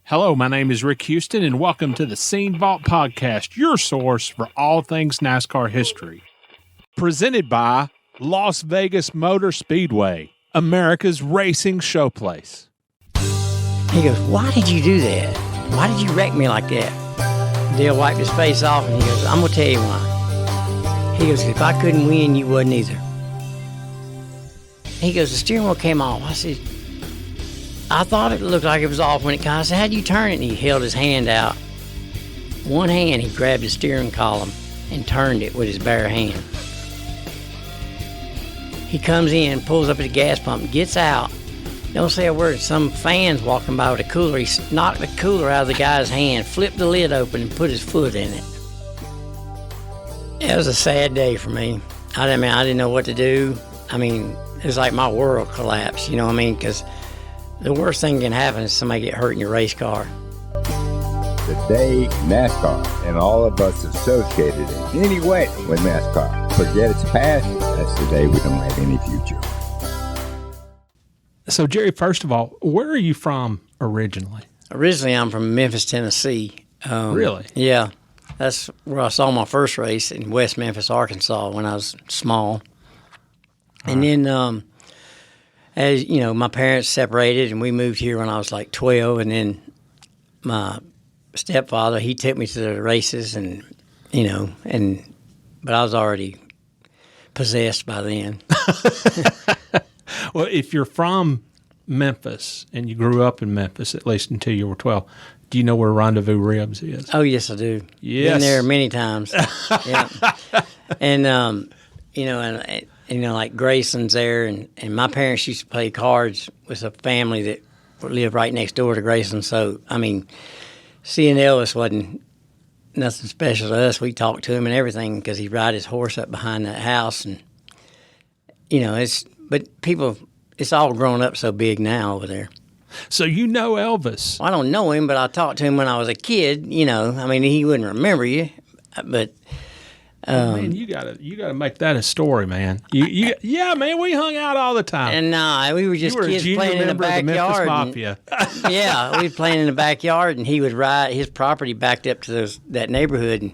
Hello, my name is Rick Houston, and welcome to the Scene Vault Podcast, your source for all things NASCAR history. Presented by Las Vegas Motor Speedway, America's racing showplace. He goes, "Why did you do that? Why did you wreck me like that?" Dale wiped his face off, and he goes, "I'm going to tell you why." He goes, "If I couldn't win, you wouldn't either." He goes, "The steering wheel came off." I said, "I thought it looked like it was off when it kind of." I said, "How'd you turn it?" And he held his hand out. One hand, he grabbed the steering column and turned it with his bare hand. He comes in, pulls up at the gas pump, gets out, don't say a word. Some fans walking by with a cooler. He knocked the cooler out of the guy's hand, flipped the lid open, and put his foot in it. It was a sad day for me. I didn't know what to do. It was like my world collapsed, you know what I mean? Because the worst thing can happen is somebody get hurt in your race car. The day NASCAR and all of us associated in any way with NASCAR forget its past, that's the day we don't have any future. So, Jerry, first of all, where are you from originally? Originally, I'm from Memphis, Tennessee. Really? Yeah. That's where I saw my first race, in West Memphis, Arkansas, when I was small. And then, as you know, my parents separated, and we moved here when I was like 12. And then my stepfather, he took me to the races, and but I was already possessed by then. Well, if you're from Memphis and you grew up in Memphis, at least until you were 12, do you know where Rendezvous Ribs is? Oh, yes, I do. Yes. Been there many times. Yeah. And, like Graceland's there, and my parents used to play cards with a family that lived right next door to Graceland. So, seeing Elvis wasn't nothing special to us. We talked to him and everything because he'd ride his horse up behind that house. And, but people, it's all grown up so big now over there. So you know Elvis? Well, I don't know him, but I talked to him when I was a kid. He wouldn't remember you, but man, you gotta make that a story, man. Yeah, man, we hung out all the time. And we were just kids playing in the backyard. Mafia. Yeah, we were playing in the backyard, and he would ride. His property backed up to that neighborhood, and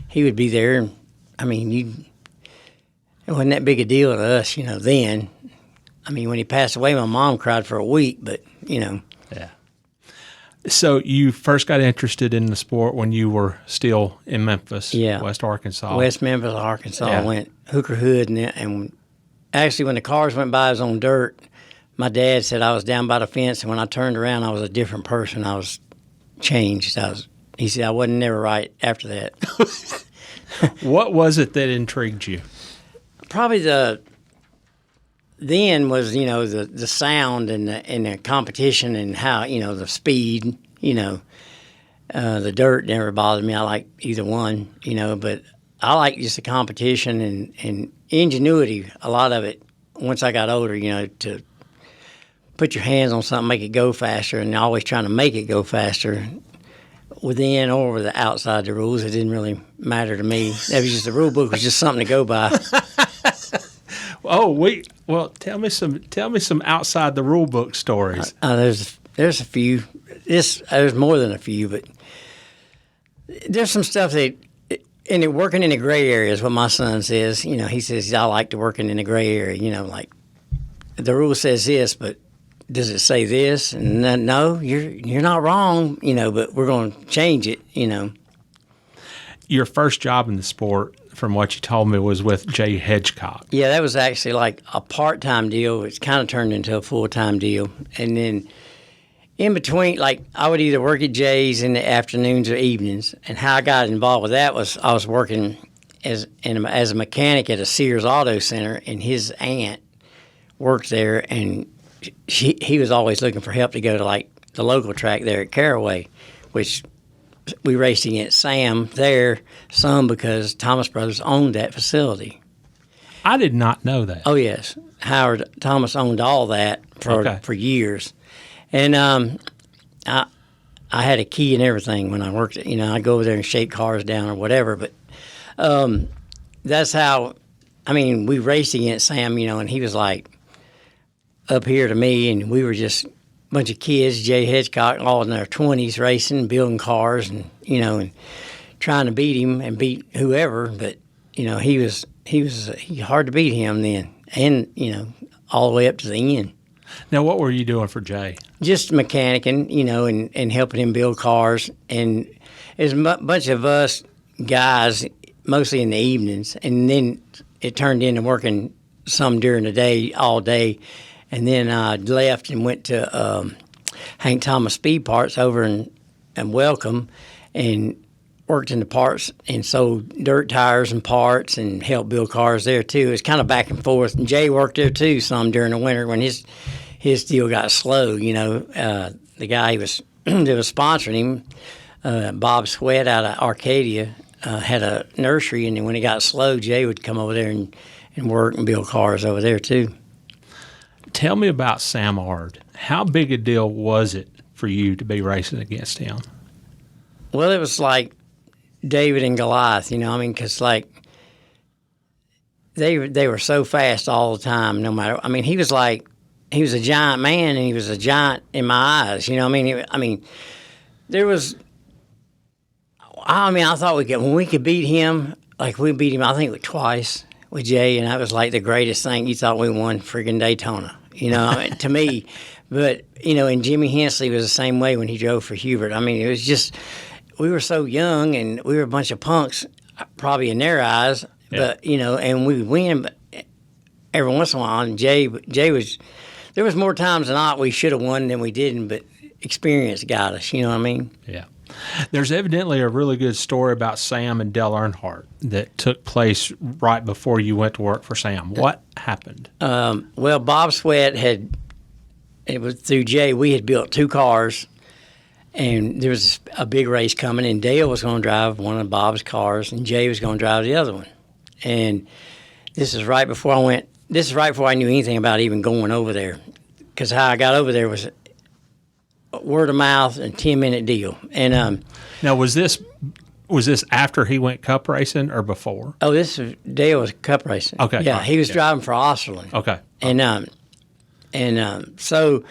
he would be there. And it wasn't that big a deal to us, then. When he passed away, my mom cried for a week, but, Yeah. So you first got interested in the sport when you were still in Memphis, West Arkansas. West Memphis, Arkansas. Yeah. I went Hooker Hood, and actually when the cars went by, I was on dirt. My dad said I was down by the fence, and when I turned around, I was a different person. I was changed. He said I wasn't never right after that. What was it that intrigued you? Probably then was the sound and the competition and how the speed, the dirt never bothered me. I like either one, but I like just the competition and ingenuity. A lot of it once I got older, to put your hands on something, make it go faster, and always trying to make it go faster within or over the outside the rules. It didn't really matter to me. That was just the rule book was just something to go by. Tell me some outside the rule book stories. There's a few. There's more than a few, but there's some stuff that, and working in the gray area is what my son says. He says I like to working in the gray area. Like the rule says this, but does it say this? And no, you're not wrong. But we're going to change it. Your first job in the sport, from what you told me, was with Jay Hedgecock. Yeah, that was actually like a part-time deal. It's kind of turned into a full-time deal. And then in between, like I would either work at Jay's in the afternoons or evenings. And how I got involved with that was I was working as a mechanic at a Sears Auto Center, and his aunt worked there, and he was always looking for help to go to like the local track there at Caraway, which we raced against Sam there some because Thomas Brothers owned that facility. I did not know that. Oh, yes. Howard Thomas owned all that for years. And I had a key and everything when I worked. I'd go over there and shake cars down or whatever. But that's how, we raced against Sam, and he was like up here to me, and we were just bunch of kids, Jay Hedgecock, all in their 20s, racing, building cars, and and trying to beat him and beat whoever. But he was hard to beat him then, and all the way up to the end. Now, what were you doing for Jay? Just mechanicking, and helping him build cars. And there's a bunch of us guys, mostly in the evenings, and then it turned into working some during the day, all day. And then I left and went to Hank Thomas Speed Parts over in Welcome, and worked in the parts and sold dirt tires and parts and helped build cars there too. It's kind of back and forth. And Jay worked there too some during the winter when his deal got slow. The guy that was sponsoring him, Bob Sweat out of Arcadia, had a nursery, and then when it got slow, Jay would come over there and work and build cars over there too. Tell me about Sam Ard. How big a deal was it for you to be racing against him? Well, it was like David and Goliath, because they were so fast all the time. No matter, he was a giant man, and he was a giant in my eyes. There was. I thought when we could beat him, we beat him, I think twice with Jay, and that was like the greatest thing. You thought we won friggin' Daytona, to me. But and Jimmy Hensley was the same way when he drove for Hubert. It was just. We were so young, and we were a bunch of punks, probably in their eyes. Yeah. But and we would win. But every once in a while, and Jay was. There was more times than not we should have won than we didn't. But experience got us. You know what I mean? Yeah. There's evidently a really good story about Sam and Dale Earnhardt that took place right before you went to work for Sam. What happened? Well, Bob Sweat it was through Jay. We had built 2 cars. And there was a big race coming, and Dale was going to drive one of Bob's cars, and Jay was going to drive the other one. And this is right before I knew anything about even going over there, because how I got over there was word of mouth and 10-minute deal. And now, was this after he went cup racing or before? Oh, Dale was cup racing. Okay, yeah, right. He was driving for Osterlin. Okay, and so.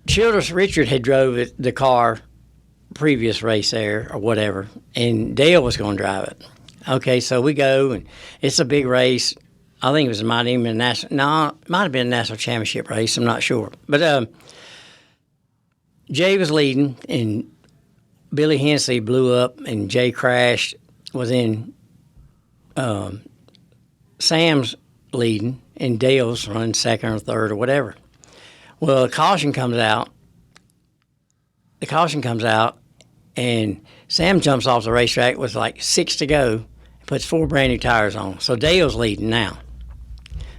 Childress Richard had drove the car previous race there or whatever, and Dale was going to drive it. Okay, so we go, and it's a big race. I think it might have been a national championship race. I'm not sure. But Jay was leading, and Billy Hensley blew up, and Jay crashed within Sam's leading, and Dale's running second or third or whatever. Well, the caution comes out, and Sam jumps off the racetrack with 6 to go and puts 4 brand new tires on. So Dale's leading now.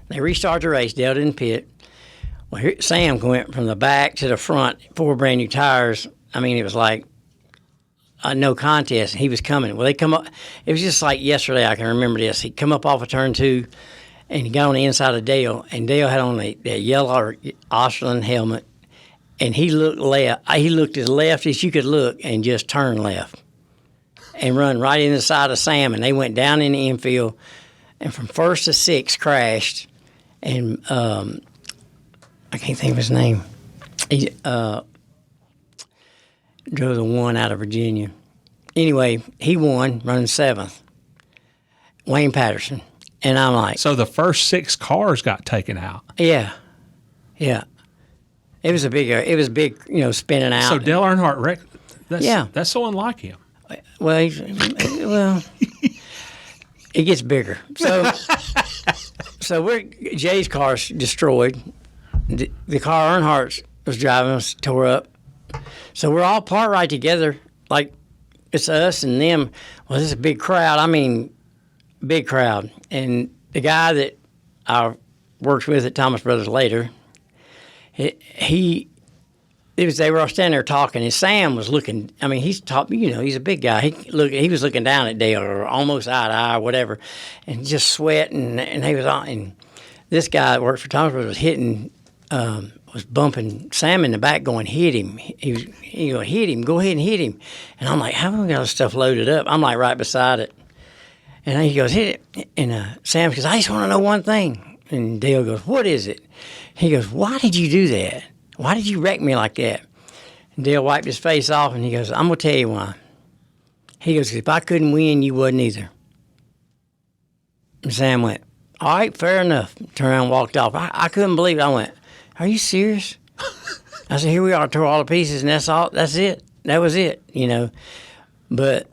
They restart the race. Dale didn't pit. Well, Sam went from the back to the front, 4 brand new tires. It was like no contest. He was coming. Well, they come up. It was just like yesterday. I can remember this. He come up off of turn 2. And he got on the inside of Dale, and Dale had on that yellow Osterlin helmet, and he looked left. He looked as left as you could look, and just turned left, and run right in the side of Sam, and they went down in the infield, and from 1st to 6th crashed, and I can't think of his name. He drove the one out of Virginia. Anyway, he won, running 7th. Wayne Patterson. And I'm like... So the first 6 cars got taken out. Yeah. It was big, spinning out. So Dale Earnhardt, that's so unlike him. Well, it gets bigger. So Jay's car's destroyed. The car Earnhardt was driving was tore up. So we're all parked right together, like it's us and them. Well, this is a big crowd. Big crowd. And the guy that I worked with at Thomas Brothers later, they were all standing there talking, and Sam was looking. He's a big guy. He was looking down at Dale, or almost eye to eye, or whatever, and just sweating. And he was on. And this guy that worked for Thomas Brothers was bumping Sam in the back, going, "Hit him!" He go, "Hit him! Go ahead and hit him!" And I'm like, "How have we got this stuff loaded up?" I'm like right beside it. And he goes, "Hit it." And Sam goes, "I just want to know one thing." And Dale goes, "What is it?" He goes, "Why did you do that? Why did you wreck me like that? And Dale wiped his face off, and he goes, I'm going to tell you why. He goes, if I couldn't win, you wouldn't either. And Sam went, all right, fair enough. Turned around and walked off. I couldn't believe it. I went, are you serious? I said, here we are, tore all the pieces, and that's all. That's it. That was it, you know. But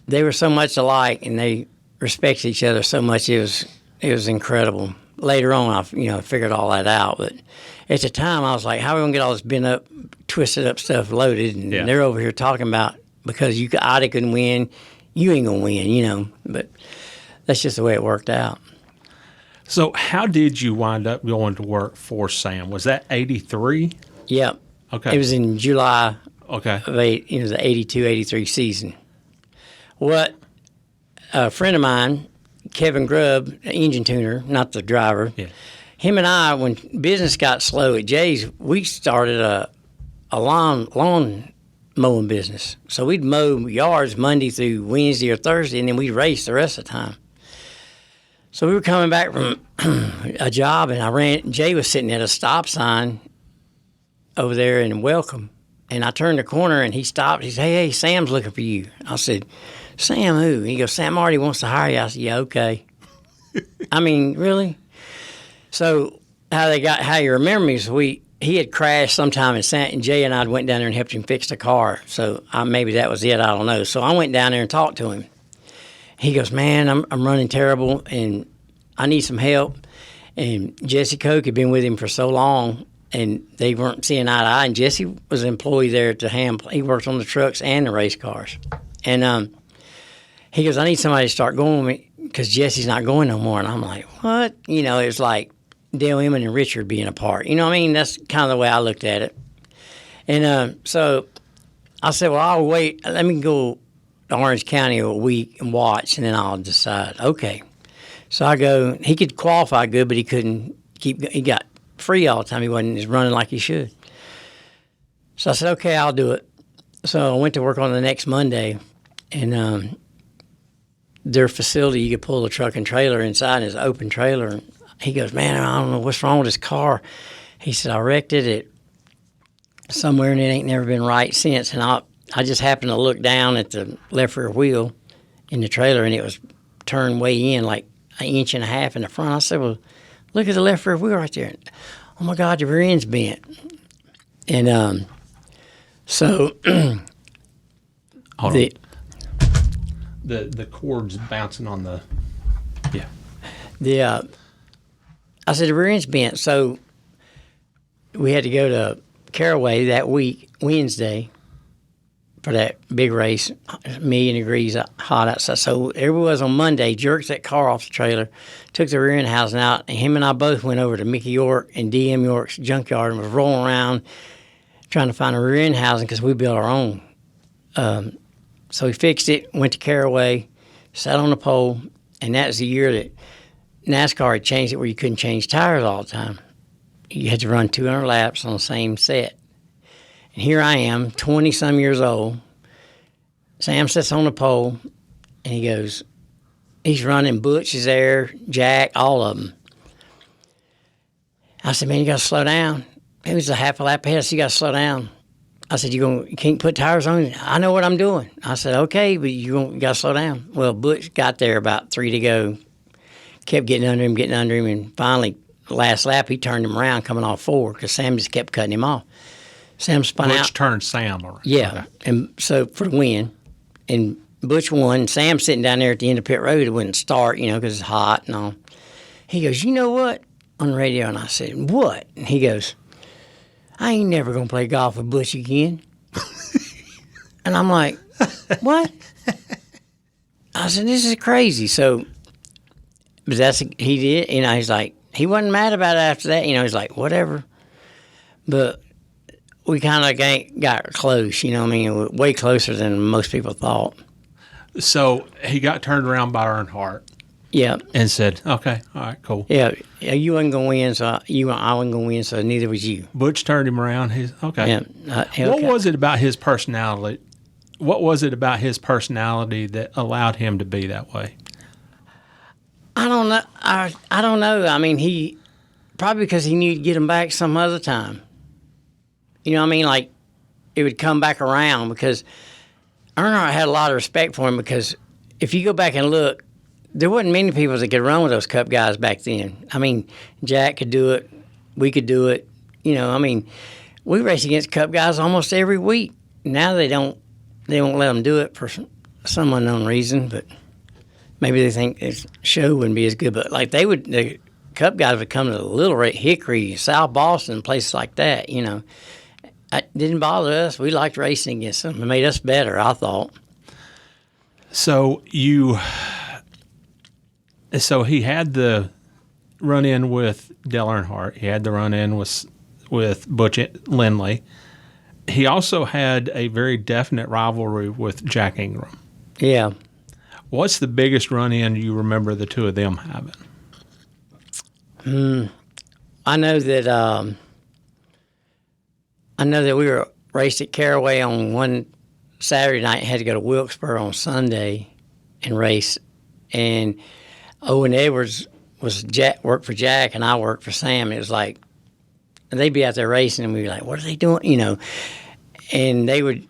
they were so much alike, and they respected each other so much. It was incredible. Later on, I figured all that out. But at the time, I was like, how are we going to get all this bent up, twisted up stuff loaded? And they're over here talking about because I couldn't win, you ain't going to win, you know. But that's just the way it worked out. So how did you wind up going to work for Sam? Was that 83? Yep. Okay. It was in July of the 82, 83 season. What a friend of mine, Kevin Grubb, an engine tuner, not the driver, him and I, when business got slow at Jay's, we started a lawn mowing business. So we'd mow yards Monday through Wednesday or Thursday, and then we'd race the rest of the time. So we were coming back from a job, and Jay was sitting at a stop sign over there in Welcome, and I turned the corner, and he stopped. He said, hey, Sam's looking for you. I said, Sam who? He goes, Sam Ard wants to hire you. I said, yeah, okay. I mean, really? So how you remember me is he had crashed sometime, and Jay and I went down there and helped him fix the car. So maybe that was it. I don't know. So I went down there and talked to him. He goes, man, I'm running terrible, and I need some help. And Jesse Koch had been with him for so long, and they weren't seeing eye to eye. And Jesse was an employee there at the Ham. He worked on the trucks and the race cars. And he goes, I need somebody to start going with me because Jesse's not going no more. And I'm like, what? You know, it was like Dale Earnhardt and Richard being apart. You know what I mean? That's kind of the way I looked at it. And so I said, well, I'll wait. Let me go Orange County a week and watch, and then I'll decide. Okay. So I go. He could qualify good, but he couldn't he got free all the time. He wasn't running like he should. So I said, okay, I'll do it. So I went to work on the next Monday, and their facility, you could pull the truck and trailer inside, and it's an open trailer. And he goes, man, I don't know what's wrong with this car. He said, I wrecked it somewhere, and it ain't never been right since. And I just happened to look down at the left rear wheel in the trailer, and it was turned way in, like an inch and a half in the front. I said, well, look at the left rear wheel right there. Oh, my God, the rear end's bent. And so hold on. The cord's bouncing on the I said the rear end's bent. So we had to go to Caraway that week, Wednesday, for that big race, 1,000,000 degrees hot outside. So there we was on Monday, jerked that car off the trailer, took the rear end housing out, and him and I both went over to Mickey York and DM York's junkyard and was rolling around trying to find a rear end housing because we built our own. So we fixed it, went to Caraway, sat on the pole, and that was the year that NASCAR had changed it where you couldn't change tires all the time. You had to run 200 laps on the same set. And here I am, 20-some years old. Sam sits on the pole, and he goes, he's running. Butch is there, Jack, all of them. I said, man, you got to slow down. It was a half a lap ahead. I said, you got to slow down. I said, you can't put tires on? I know what I'm doing. I said, okay, but you got to slow down. Well, Butch got there about 3 to go, kept getting under him, and finally, last lap, he turned him around coming off 4 because Sam just kept cutting him off. Sam spun out. Butch turned Sam around. Yeah, okay. And so for the win, and Butch won. Sam sitting down there at the end of pit road, it wouldn't start, because it's hot and all. He goes, you know what? On the radio, and I said, what? And he goes, I ain't never going to play golf with Butch again. And I'm like, what? I said, this is crazy. So, but he did, he's like, he wasn't mad about it after that. He's like, whatever. But we kind of got close, way closer than most people thought. So he got turned around by Earnhardt. Yeah. And said, okay, all right, cool. Yeah, you wasn't going to win, so I wasn't going to win, so neither was you. Butch turned him around. He's okay. Yeah. What was it about his personality? What was it about his personality that allowed him to be that way? I don't know. I don't know. I mean, he probably because he knew to get him back some other time. You know what I mean? Like, it would come back around because Earnhardt had a lot of respect for him because if you go back and look, there wasn't many people that could run with those Cup guys back then. I mean, Jack could do it. We could do it. You know, I mean, we race against Cup guys almost every week. Now they won't let them do it for some unknown reason, but maybe they think the show wouldn't be as good. But like the Cup guys would come to Little Hickory, South Boston, places like that, you know. It didn't bother us. We liked racing against them. It made us better, I thought. So he had the run-in with Dale Earnhardt. He had the run-in with Butch Lindley. He also had a very definite rivalry with Jack Ingram. Yeah. What's the biggest run-in you remember the two of them having? I know that we were raced at Caraway on one Saturday night and had to go to Wilkesboro on Sunday and race. And Owen Edwards worked for Jack and I worked for Sam. It was like, and they'd be out there racing and we'd be like, what are they doing? You know, and they would,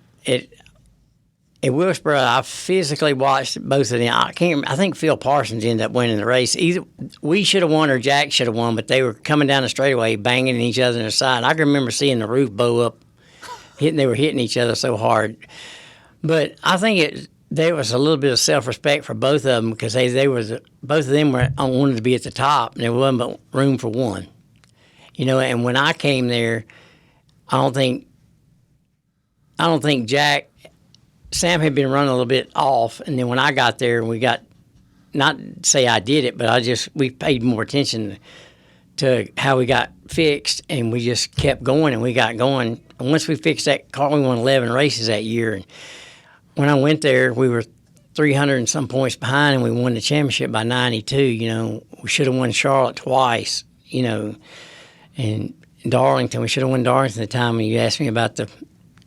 at Wilkesboro, I physically watched both of them. I think Phil Parsons ended up winning the race. Either we should have won or Jack should have won, but they were coming down the straightaway, banging each other in the side. I can remember seeing the roof bow up, they were hitting each other so hard. But I think there was a little bit of self-respect for both of them because both of them wanted to be at the top, and there wasn't but room for one. You know, and when I came there, I don't think Sam had been running a little bit off, and then when I got there, we got, not say I did it, but we paid more attention to how we got fixed, and we just kept going, and we got going. And once we fixed that car, we won 11 races that year. And when I went there, we were 300 and some points behind, and we won the championship by 92. You know, we should have won Charlotte twice, you know, and Darlington. We should have won Darlington at the time when you asked me about the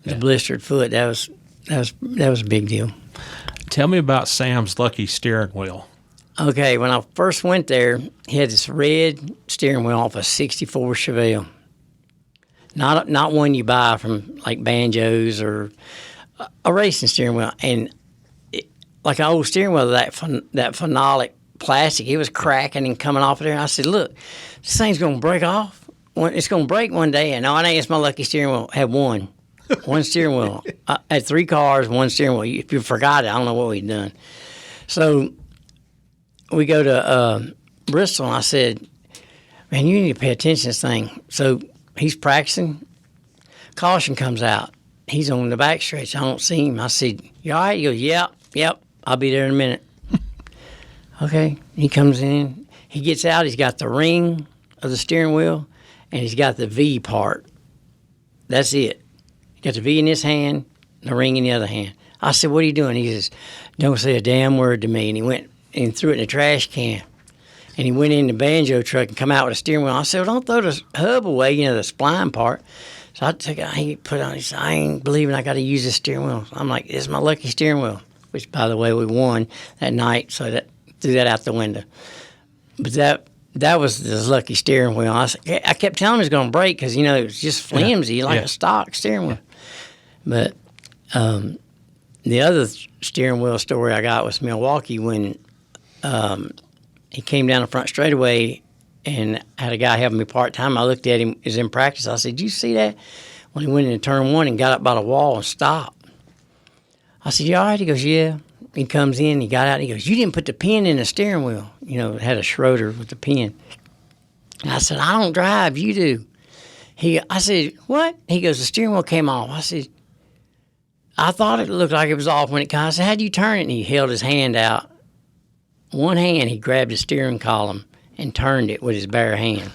blistered foot. That was a big deal. Tell me about Sam's lucky steering wheel. Okay, when I first went there, he had this red steering wheel off a 64 Chevelle. Not one you buy from like Banjo's or a racing steering wheel. And like an old steering wheel, that phenolic plastic, it was cracking and coming off of there. And I said, look, this thing's going to break off. It's going to break one day. And no, it ain't. It's my lucky steering wheel. I had one steering wheel. I had 3 cars, one steering wheel. If you forgot it, I don't know what we'd done. So we go to Bristol, and I said, man, you need to pay attention to this thing. So he's practicing. Caution comes out. He's on the back stretch. I don't see him. I said, you all right? He goes, yep. I'll be there in a minute. Okay. He comes in. He gets out. He's got the ring of the steering wheel, and he's got the V part. That's it. Got the V in his hand, the ring in the other hand. I said, what are you doing? He says, don't say a damn word to me. And he went and threw it in a trash can. And he went in the banjo truck and come out with a steering wheel. I said, well, don't throw the hub away, you know, the spline part. So I took it, he put it on. He said, I ain't believing I got to use this steering wheel. I'm like, this is my lucky steering wheel, which, by the way, we won that night. So that threw that out the window. But that was his lucky steering wheel. I kept telling him it was going to break because, you know, it was just flimsy, like a stock steering wheel. But the other steering wheel story I got was Milwaukee when he came down the front straightaway and had a guy helping me part-time. I looked at him, he was in practice. I said, did you see that? When he went into turn 1 and got up by the wall and stopped. I said, you all right? He goes, yeah. He comes in, he got out, and he goes, you didn't put the pin in the steering wheel. You know, it had a Schroeder with the pin. And I said, I don't drive, you do. I said, what? He goes, the steering wheel came off. I said, I thought it looked like it was off when it came. I said, how'd you turn it? And he held his hand out. One hand, he grabbed the steering column and turned it with his bare hand.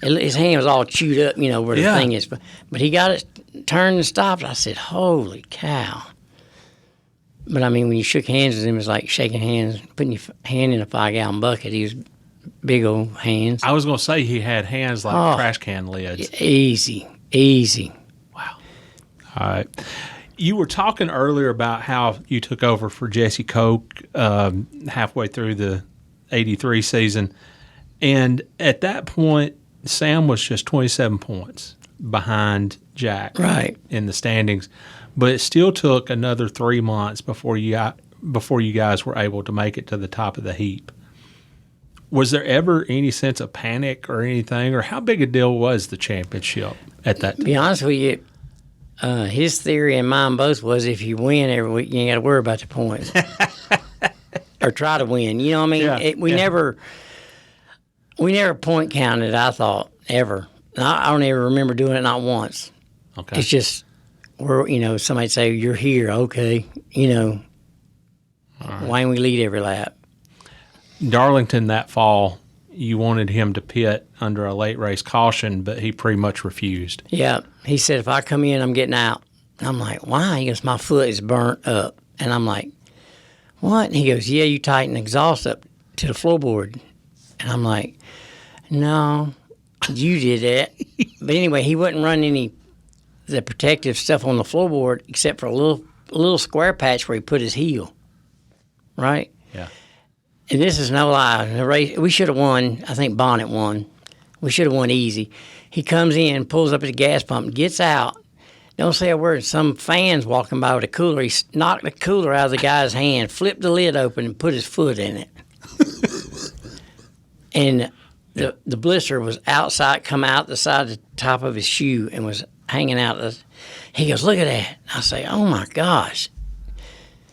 His hand was all chewed up, you know, where the thing is. But he got it turned and stopped. I said, holy cow. But, I mean, when you shook hands with him, it was like shaking hands, putting your hand in a 5-gallon bucket. He was big old hands. I was going to say he had hands like trash can lids. Easy. Wow. All right. You were talking earlier about how you took over for Jesse Koch halfway through the 83 season. And at that point, Sam was just 27 points. behind Jack Right. in the standings, but it still took another 3 months before you guys were able to make it to the top of the heap. Was there ever any sense of panic or anything, or how big a deal was the championship at that time? To be honest with you, his theory and mine both was if you win every week, you ain't got to worry about the points. Or try to win. You know what I mean? Yeah, We never point counted, I thought, ever. I don't ever remember doing it, not once. Okay. It's just, somebody say, you're here, okay, why don't we lead every lap? Darlington that fall, you wanted him to pit under a late race caution, but he pretty much refused. Yeah. He said, if I come in, I'm getting out. And I'm like, why? He goes, my foot is burnt up. And I'm like, what? And he goes, yeah, you tighten the exhaust up to the floorboard. And I'm like, no, you did that. But anyway, he wouldn't run the protective stuff on the floorboard except for a little square patch where he put his heel. Right? Yeah. And this is no lie. The race, we should have won. I think Bonnet won. We should have won easy. He comes in, pulls up at the gas pump, gets out. Don't say a word. Some fans walking by with a cooler. He knocked the cooler out of the guy's hand, flipped the lid open, and put his foot in it. And the blister was outside, come out the side of the top of his shoe and was hanging out. He goes, look at that. I say, oh, my gosh.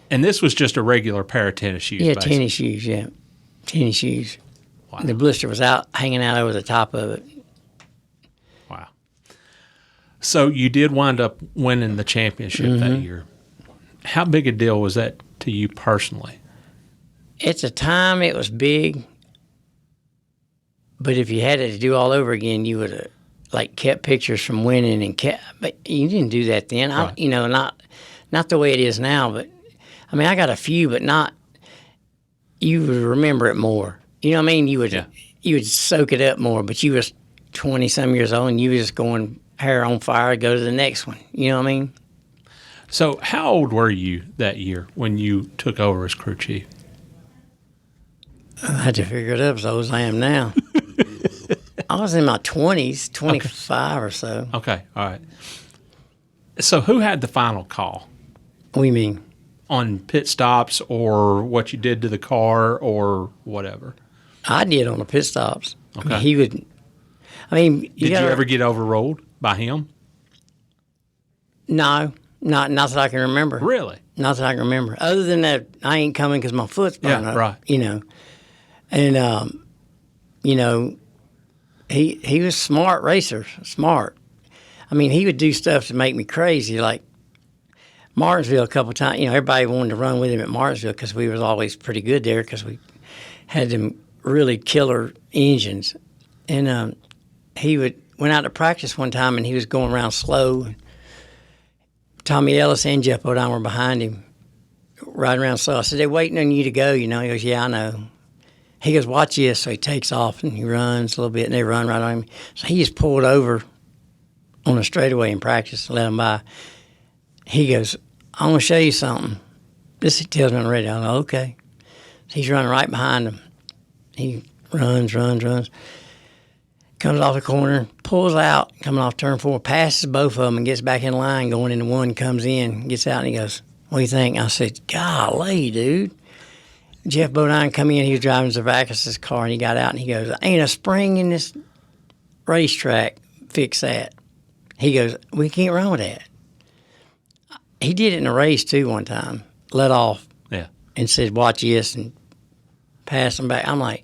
And this was just a regular pair of tennis shoes, Yeah, basically. tennis shoes, yeah. Tennis shoes. Wow. The blister was hanging out over the top of it. Wow. So you did wind up winning the championship that year. How big a deal was that to you personally? At the time, it was big. But if you had it to do all over again, you would have kept pictures from winning and kept. But you didn't do that then. Right. Not the way it is now. But I mean, I got a few, but not. You would remember it more. You know what I mean? You would soak it up more. But you was 20-some years old, and you was just going hair on fire, go to the next one. You know what I mean? So how old were you that year when you took over as crew chief? I had to figure it up as old as I am now. I was in my 20s, 25 or so. Okay, all right. So who had the final call What do you mean? on pit stops or what you did to the car or whatever? I did on the pit stops. Okay. He would. I mean, Did you ever get overruled by him? No, not that I can remember. Really? Not that I can remember. Other than that, I ain't coming because my foot's burnt up. Right. And he was a smart racer, smart. I mean, he would do stuff to make me crazy, like Martinsville a couple of times. Everybody wanted to run with him at Martinsville because we was always pretty good there because we had them really killer engines. And he went out to practice one time and he was going around slow. Tommy Ellis and Jeff Bodine were behind him, riding around slow. I said, they're waiting on you to go, He goes, yeah, I know. He goes, watch this. So he takes off and he runs a little bit and they run right on him. So he just pulled over on a straightaway in practice and let him by. He goes, I'm going to show you something. This he tells me on the radio. I'm like, okay. So he's running right behind him. He runs. Comes off the corner, pulls out, coming off turn 4, passes both of them and gets back in line, going into one, comes in, gets out, and he goes, what do you think? I said, golly, dude. Jeff Bodine come in, he was driving Zavakis' car, and he got out, and he goes, ain't a spring in this racetrack, fix that. He goes, we can't run with that. He did it in a race, too, one time, let off, and said, watch this, and passed him back. I'm like,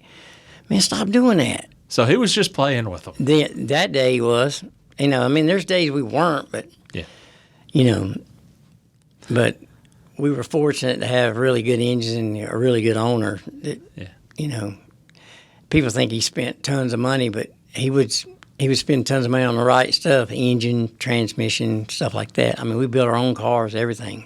man, stop doing that. So he was just playing with them. That day was, there's days we weren't, but, but we were fortunate to have really good engines and a really good owner. That, people think he spent tons of money, but he would spend tons of money on the right stuff, engine, transmission, stuff like that. I mean, we built our own cars, everything.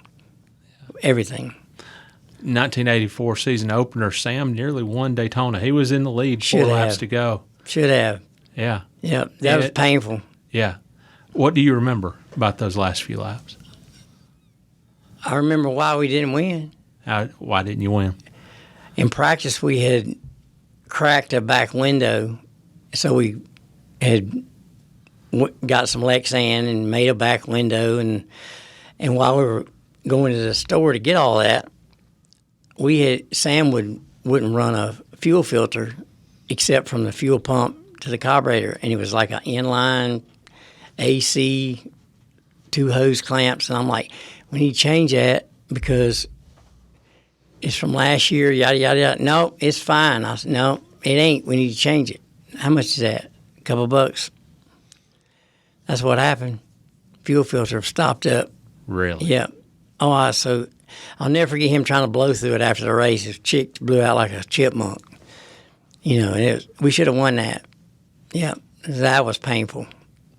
1984 season opener, Sam nearly won Daytona. He was in the lead, 4 laps to go. Should have. Yeah. Yeah, that was painful. Yeah. What do you remember about those last few laps? I remember why we didn't win. Why didn't you win? In practice, we had cracked a back window, so we had got some Lexan and made a back window, and while we were going to the store to get all that, Sam wouldn't run a fuel filter except from the fuel pump to the carburetor, and it was like an inline AC, 2 hose clamps, and I'm like, we need to change that because it's from last year, yada, yada, yada. No, it's fine. I said, no, it ain't. We need to change it. How much is that? A couple bucks. That's what happened. Fuel filter stopped up. Really? Yeah. Oh, so I'll never forget him trying to blow through it after the race. His chick blew out like a chipmunk. And we should have won that. Yeah, that was painful,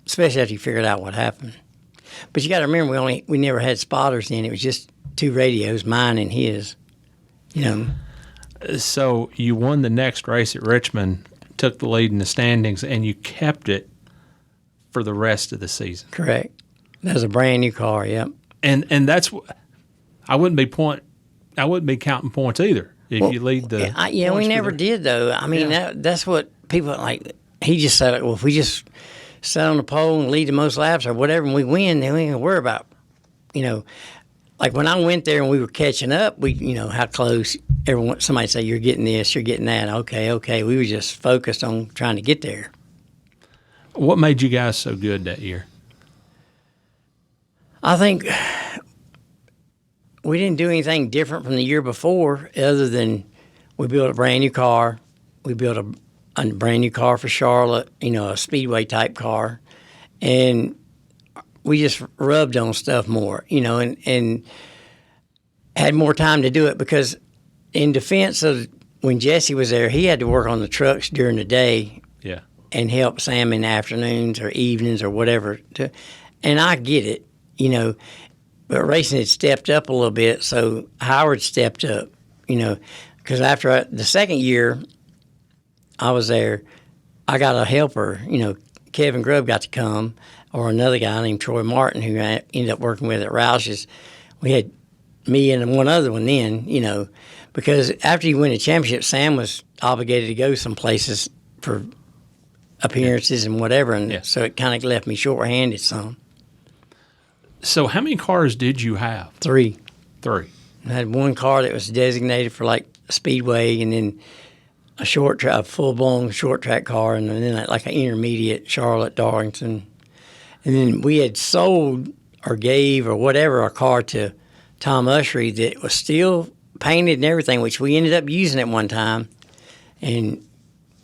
especially after you figured out what happened. But you got to remember, we never had spotters then. It was just 2 radios, mine and his. So you won the next race at Richmond, took the lead in the standings, and you kept it for the rest of the season. Correct. That was a brand new car. Yep. And that's I wouldn't be counting points either if you lead the. We never did though. I mean that's what people like. He just said, well, if we just sit on the pole and lead the most laps or whatever, and we win, then we ain't gonna worry about, like when I went there and we were catching up, how close everyone. Somebody say you're getting this, you're getting that. Okay. We were just focused on trying to get there. What made you guys so good that year? I think we didn't do anything different from the year before other than we built a brand new car. We built a brand new car for Charlotte, a speedway type car. And we just rubbed on stuff more, and had more time to do it because in defense of when Jesse was there, he had to work on the trucks during the day. Yeah. And help Sam in afternoons or evenings or whatever. And I get it. But racing had stepped up a little bit, so Howard stepped up, because after the second year I was there, I got a helper, Kevin Grubb got to come, or another guy named Troy Martin who I ended up working with at Roush's. We had me and one other one then, because after you win a championship, Sam was obligated to go some places for appearances and whatever, and so it kind of left me short-handed some. So how many cars did you have? 3. 3. I had one car that was designated for like speedway, and then a full-blown short-track car, and then like an intermediate Charlotte, Darlington. And then we had sold or gave or whatever a car to Tom Ushery that was still painted and everything, which we ended up using at one time, and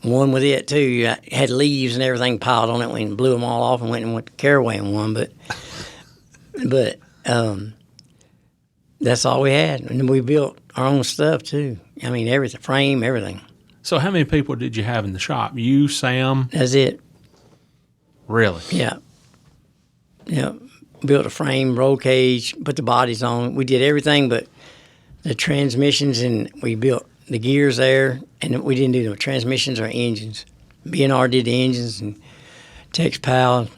won with it too. I had leaves and everything piled on it. We blew them all off and went to Caraway and won. But that's all we had. And then we built our own stuff too. I mean, everything, frame, everything. So how many people did you have in the shop? You, Sam? That's it. Really? Yeah. Built a frame, roll cage, put the bodies on. We did everything but the transmissions, and we built the gears there, and we didn't do the transmissions or engines. B&R did the engines, and Tex Powell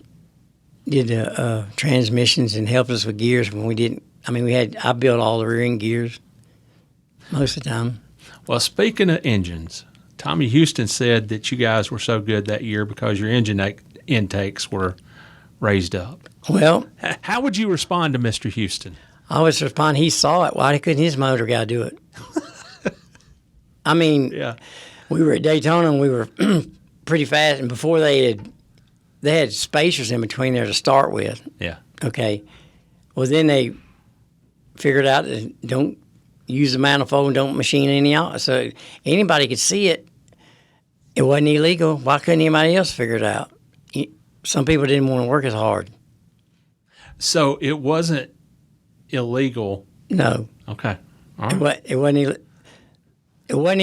did the transmissions and helped us with gears when we didn't. I mean, I built all the rear end gears most of the time. Well, speaking of engines, Tommy Houston said that you guys were so good that year because your engine intakes were raised up. Well, how would you respond to Mr. Houston? I would respond, he saw it. Why couldn't his motor guy do it? I mean, we were at Daytona and we were pretty fast, and before they had spacers in between there to start with. Yeah. Okay. Well, then they figured out that don't use the manifold and don't machine any out. So anybody could see it. It wasn't illegal. Why couldn't anybody else figure it out? Some people didn't want to work as hard. So it wasn't illegal? No. Okay. All right. It wasn't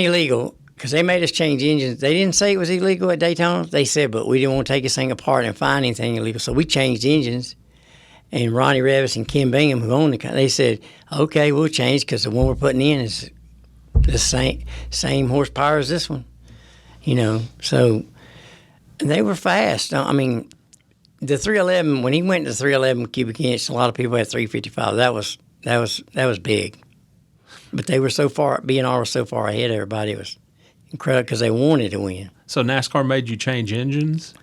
illegal because they made us change engines. They didn't say it was illegal at Daytona. They said, but we didn't want to take this thing apart and find anything illegal. So we changed engines. And Ronnie Revis and Ken Bingham, who owned the company, they said, okay, we'll change because the one we're putting in is the same horsepower as this one. So they were fast. I mean, the 311, when he went to 311 cubic inch, a lot of people had 355. That was big. But they were so far, B&R was so far ahead of everybody. It was incredible because they wanted to win. So NASCAR made you change engines?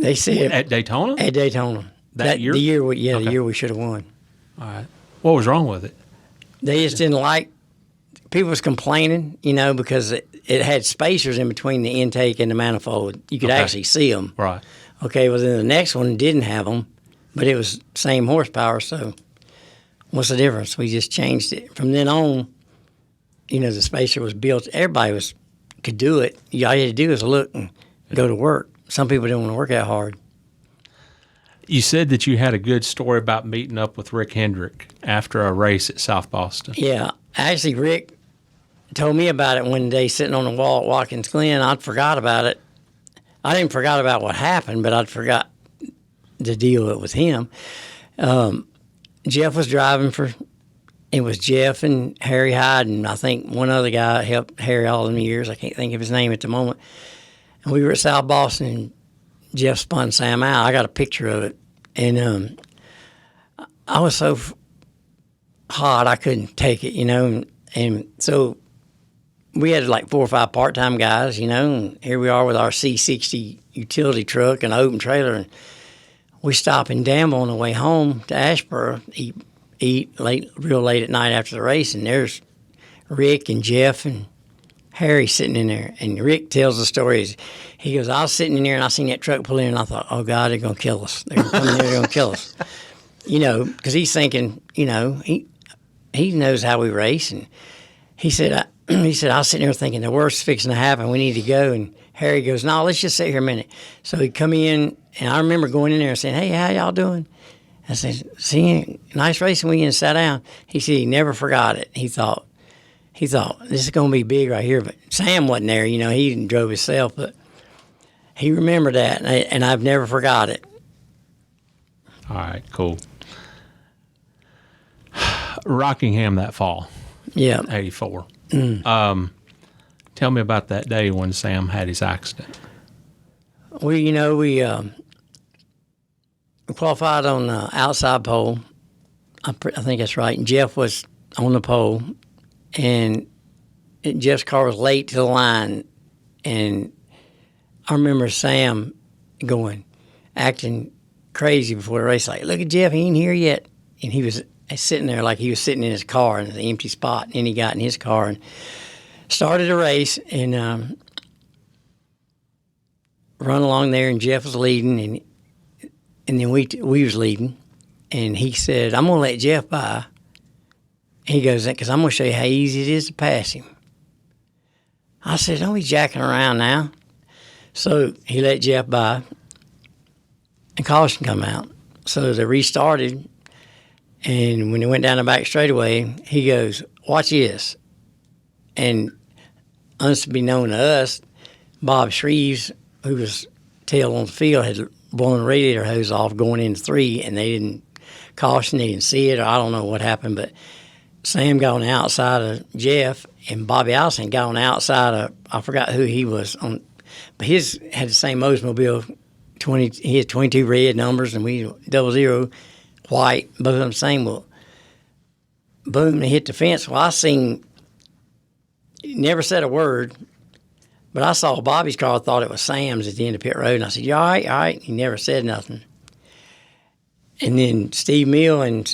They said At Daytona? At Daytona. That year? The year, Okay. the year we should have won. All right. What was wrong with it? They just didn't like. People was complaining, because it had spacers in between the intake and the manifold. You could actually see them. Right. Okay, well, then the next one didn't have them, but it was same horsepower, so what's the difference? We just changed it. From then on, the spacer was built. Everybody could do it. All you had to do was look and go to work. Some people didn't want to work that hard. You said that you had a good story about meeting up with Rick Hendrick after a race at South Boston. Yeah, actually, Rick told me about it one day sitting on the wall at Watkins Glen. I'd forgot about it. I didn't forgot about what happened, but I'd forgot to deal with him. Jeff was driving it was Jeff and Harry Hyde, and I think one other guy helped Harry all them years. I can't think of his name at the moment. And we were at South Boston, and Jeff spun Sam out. I got a picture of it. And I was so hot I couldn't take it, And so we had like 4 or 5 part-time guys, and here we are with our C60 utility truck and open trailer, and we stop in Danville on the way home to Asheboro, eat real late at night after the race, and there's Rick and Jeff and Harry sitting in there. And Rick tells the stories. He goes, I was sitting in there and I seen that truck pull in, and I thought, oh, God, they're going to kill us. They're going to come in there, they're going to kill us. Because he's thinking, he knows how we race. And he said, I was sitting there thinking the worst is fixing to happen. We need to go. And Harry goes, no, let's just sit here a minute. So he come in, and I remember going in there and saying, hey, how y'all doing? I said, see, nice racing weekend, sat down. He said he never forgot it. He thought, this is going to be big right here. But Sam wasn't there, he drove himself, but he remembered that, and I've never forgot it. All right, cool. Rockingham that fall. Yeah. 84. Tell me about that day when Sam had his accident. We qualified on the outside pole. I think that's right. And Jeff was on the pole, and Jeff's car was late to the line. And I remember Sam acting crazy before the race, like, look at Jeff, he ain't here yet. And he was sitting there like he was sitting in his car in an empty spot. And then he got in his car and started a race, and run along there, and Jeff was leading, and then we was leading, and he said, I'm going to let Jeff by. He goes, because I'm going to show you how easy it is to pass him. I said, don't be jacking around now. So he let Jeff by, and caution come out. So they restarted, and when they went down the back straightaway, he goes, watch this. And unbeknown to us, Bob Shreves, who was tail on the field, had blown the radiator hose off going into 3, and they didn't caution, they didn't see it, or I don't know what happened, but Sam got on the outside of Jeff, and Bobby Allison got on the outside of, I forgot who he was on, but his had the same Oldsmobile, he had 22 red numbers, and we 00 white, both of them same. Well, boom, they hit the fence. Well, I seen, never said a word, but I saw Bobby's car, thought it was Sam's at the end of pit road, and I said, you all right? All right. He never said nothing. And then Steve Mill and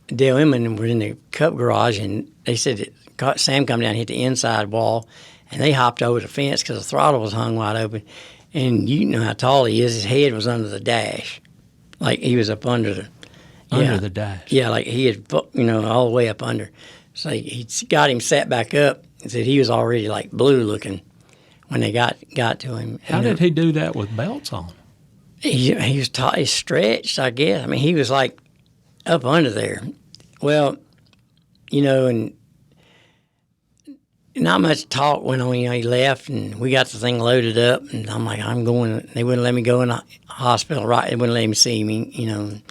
Dale Earnhardt were in the Cup garage, and they said that Sam come down and hit the inside wall, and they hopped over the fence because the throttle was hung wide open. And you know how tall he is. His head was under the dash. Like he was up under the... Under the dash? Yeah, like he had, all the way up under. So he got him set back up and said he was already like blue looking when they got to him. How did he do that with belts on? He was he stretched, I guess. I mean, he was like up under there. Well, and not much talk went on. He left, and we got the thing loaded up, and I'm like, I'm going. They wouldn't let me go in the hospital, right? They wouldn't let me see me,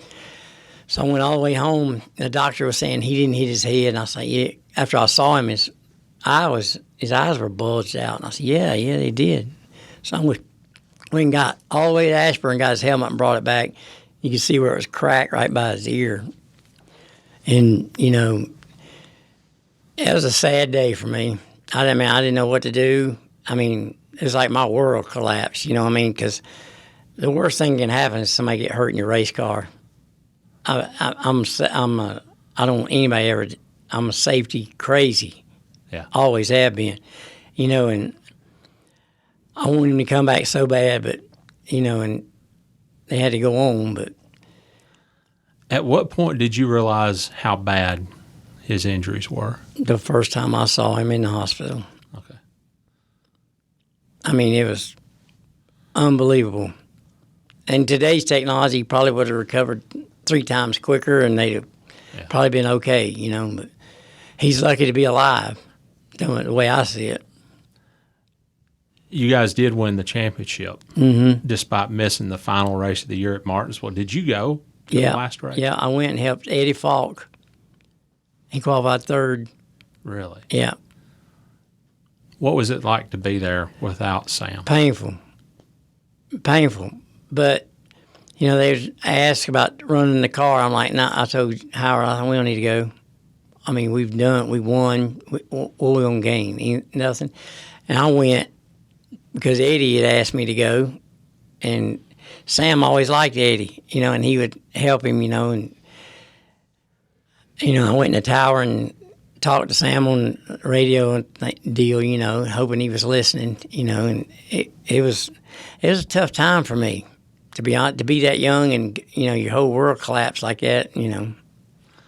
So I went all the way home. The doctor was saying he didn't hit his head, and I said, yeah. After I saw him, his eyes were bulged out, and I said, yeah, they did. So we got all the way to Asheboro and got his helmet and brought it back. You could see where it was cracked right by his ear. And, it was a sad day for me. I didn't know what to do. I mean, it was like my world collapsed, because, The worst thing can happen is somebody get hurt in your race car. I don't want anybody ever. I'm a safety crazy. Yeah. Always have been. And I wanted him to come back so bad, but, and they had to go on. But at what point did you realize how bad his injuries were? The first time I saw him in the hospital. Okay. I mean, it was unbelievable. And today's technology probably would have recovered 3 times quicker, and they'd have probably been okay, But he's lucky to be alive, the way I see it. You guys did win the championship, despite missing the final race of the year at Martinsville. Did you go to the last race? Yeah, I went and helped Eddie Falk. He qualified 3rd. Really? Yeah. What was it like to be there without Sam? Painful. But, they asked about running the car. I'm like, nah, I told Howard, we don't need to go. I mean, we won. What we going to gain? Nothing. And I went because Eddie had asked me to go. And Sam always liked Eddie, and he would help him, and, I went in the tower and talked to Sam on the radio and deal, hoping he was listening, and it was a tough time for me, to be honest, to be that young and, your whole world collapsed like that,